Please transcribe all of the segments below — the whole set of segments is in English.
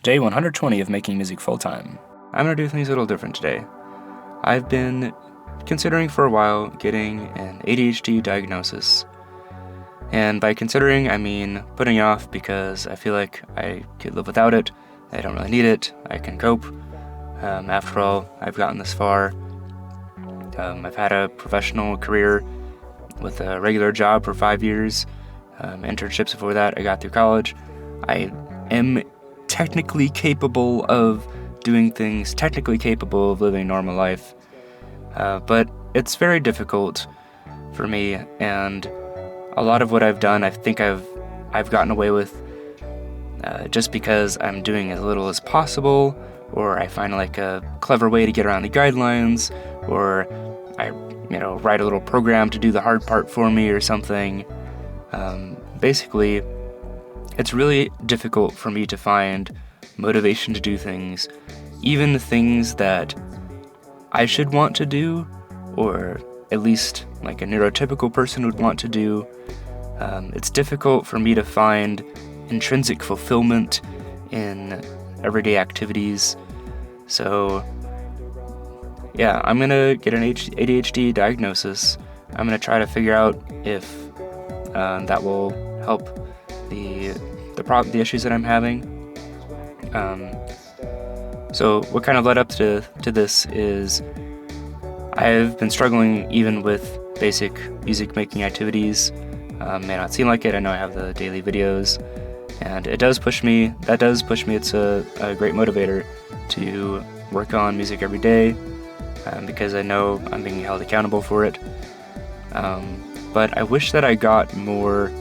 Day 120 of making music full-time. I'm going to do things a little different today. I've been considering for a while getting an ADHD diagnosis. And by considering, I mean putting it off because I feel like I could live without it. I don't really need it. I can cope. After all, I've gotten this far. I've had a professional career with a regular job for 5 years. Internships before that. I got through college. I am technically capable of doing things, technically capable of living a normal life. But it's very difficult for me, and a lot of what I've done, I think I've gotten away with just because I'm doing as little as possible, or I find like a clever way to get around the guidelines, or I write a little program to do the hard part for me or something. Basically, it's really difficult for me to find motivation to do things, even things that I should want to do, or at least like a neurotypical person would want to do. It's difficult for me to find intrinsic fulfillment in everyday activities. So yeah, I'm gonna get an ADHD diagnosis. I'm gonna try to figure out if that will help the issues that I'm having. So what kind of led up to this is I've been struggling even with basic music making activities. May not seem like it. I know I have the daily videos, and it does push me. That does push me. It's a great motivator to work on music every day, because I know I'm being held accountable for it. But I wish that I got more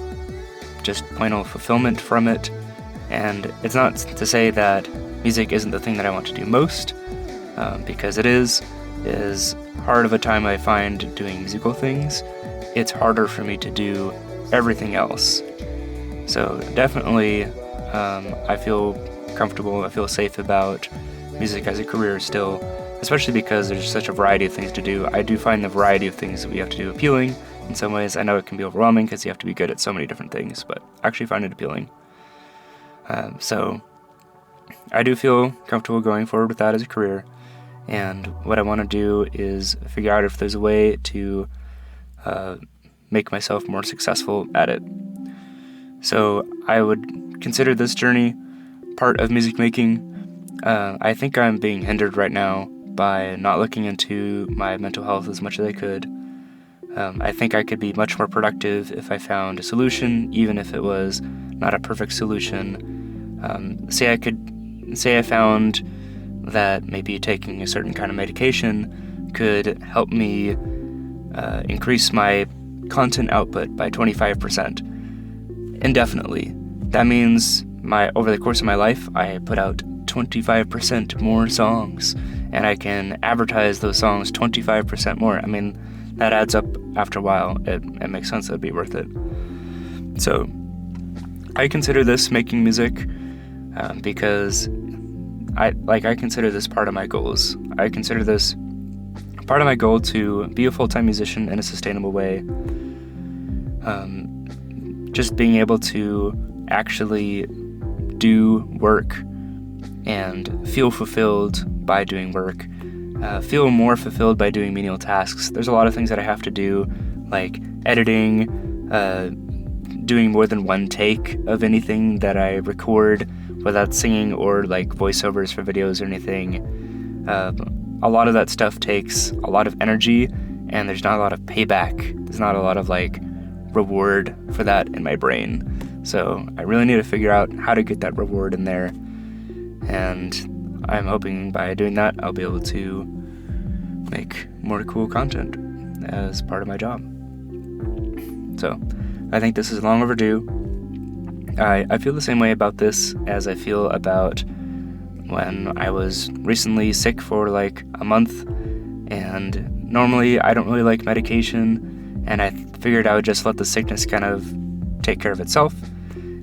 just plain old fulfillment from it. And it's not to say that music isn't the thing that I want to do most, because it is hard of a time I find doing musical things. It's harder for me to do everything else. So definitely, I feel comfortable, I feel safe about music as a career still, especially because there's such a variety of things to do. I do find the variety of things that we have to do appealing in some ways. I know it can be overwhelming because you have to be good at so many different things, but I actually find it appealing. So I do feel comfortable going forward with that as a career, and what I want to do is figure out if there's a way to make myself more successful at it. So I would consider this journey part of music making. I think I'm being hindered right now by not looking into my mental health as much as I could. I think I could be much more productive if I found a solution, even if it was not a perfect solution. Say I found that maybe taking a certain kind of medication could help me increase my content output by 25% indefinitely. That means over the course of my life, I put out 25% more songs, and I can advertise those songs 25% more. I mean, that adds up after a while. It makes sense that it'd be worth it. So I consider this making music because I consider this part of my goals. I consider this part of my goal to be a full-time musician in a sustainable way. Just being able to actually do work and feel fulfilled by doing work, feel more fulfilled by doing menial tasks. There's a lot of things that I have to do, like editing, doing more than one take of anything that I record, whether that's singing or like voiceovers for videos or anything. A lot of that stuff takes a lot of energy, and there's not a lot of payback. There's not a lot of like reward for that in my brain. So I really need to figure out how to get that reward in there. And I'm hoping by doing that, I'll be able to make more cool content as part of my job. So I think this is long overdue. I feel the same way about this as I feel about when I was recently sick for like a month, and normally I don't really like medication, and I figured I would just let the sickness kind of take care of itself,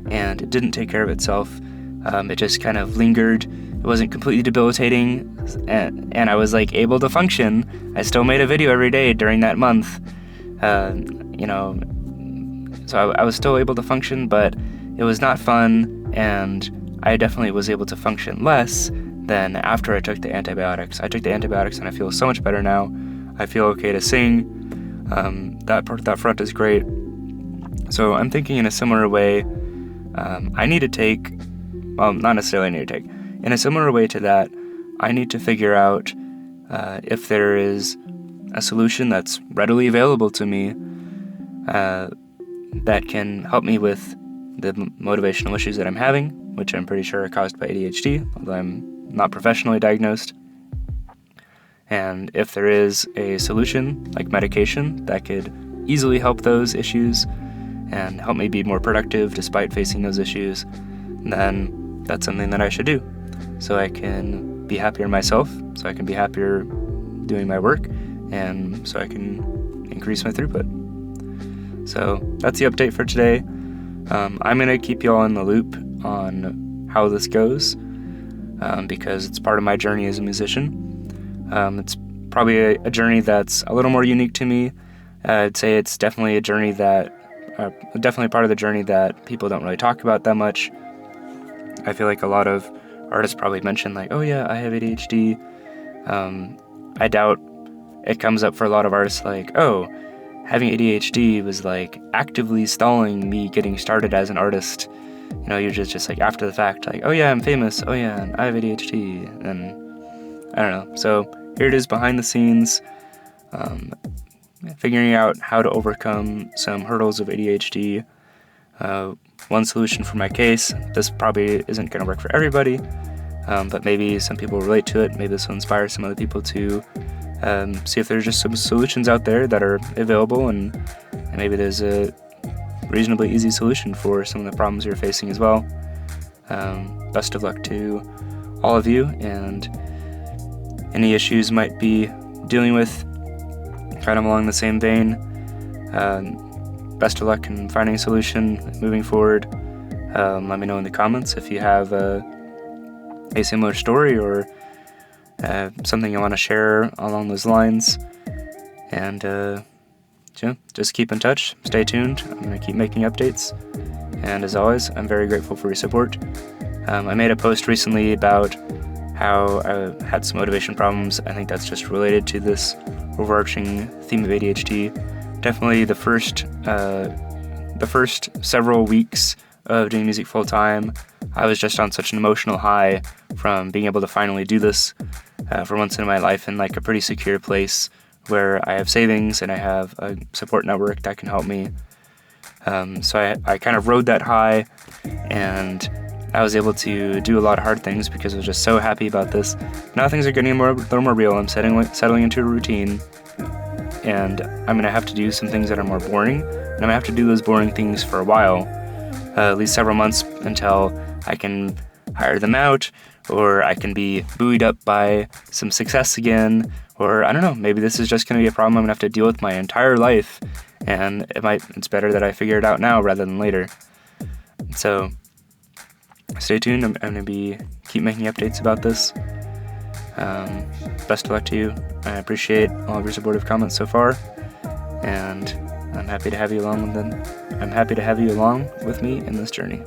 and it didn't take care of itself. It just kind of lingered. It wasn't completely debilitating, and I was like able to function. I still made a video every day during that month, so I was still able to function, but it was not fun, and I definitely was able to function less than after I took the antibiotics. I took the antibiotics and I feel so much better now. I feel okay to sing. That front is great. So I'm thinking in a similar way, I need to take, well, not necessarily need to take, in a similar way to that, I need to figure out if there is a solution that's readily available to me that can help me with the motivational issues that I'm having, which I'm pretty sure are caused by ADHD, although I'm not professionally diagnosed. And if there is a solution, like medication, that could easily help those issues and help me be more productive despite facing those issues, then that's something that I should do. So I can be happier myself, so I can be happier doing my work, and so I can increase my throughput. So that's the update for today. I'm going to keep you all in the loop on how this goes, because it's part of my journey as a musician. It's probably a journey that's a little more unique to me. I'd say it's definitely a journey that, definitely part of the journey that people don't really talk about that much. I feel like a lot of artists probably mention like, oh yeah, I have ADHD. I doubt it comes up for a lot of artists like, oh, having ADHD was like actively stalling me getting started as an artist. You know, you're just like after the fact, like, oh yeah, I'm famous. Oh yeah, and I have ADHD. And I don't know. So here it is behind the scenes, figuring out how to overcome some hurdles of ADHD. One solution for my case, this probably isn't going to work for everybody, but maybe some people relate to it. Maybe this will inspire some other people to see if there's just some solutions out there that are available, and maybe there's a reasonably easy solution for some of the problems you're facing as well. Best of luck to all of you, and any issues might be dealing with kind of along the same vein. Best of luck in finding a solution moving forward. Let me know in the comments if you have a similar story or something you want to share along those lines. And just keep in touch. Stay tuned. I'm going to keep making updates. And as always, I'm very grateful for your support. I made a post recently about how I had some motivation problems. I think that's just related to this overarching theme of ADHD. Definitely the first several weeks of doing music full time, I was just on such an emotional high from being able to finally do this for once in my life in like a pretty secure place where I have savings and I have a support network that can help me. So I kind of rode that high, and I was able to do a lot of hard things because I was just so happy about this. Now things are getting a little more real. I'm settling into a routine, and I'm going to have to do some things that are more boring, and I'm going to have to do those boring things for a while, at least several months, until I can hire them out, or I can be buoyed up by some success again, or I don't know, maybe this is just going to be a problem I'm going to have to deal with my entire life, and it's better that I figure it out now rather than later. So stay tuned. I'm going to keep making updates about this. Best of luck to you. I appreciate all of your supportive comments so far, and I'm happy to have you along with me in this journey.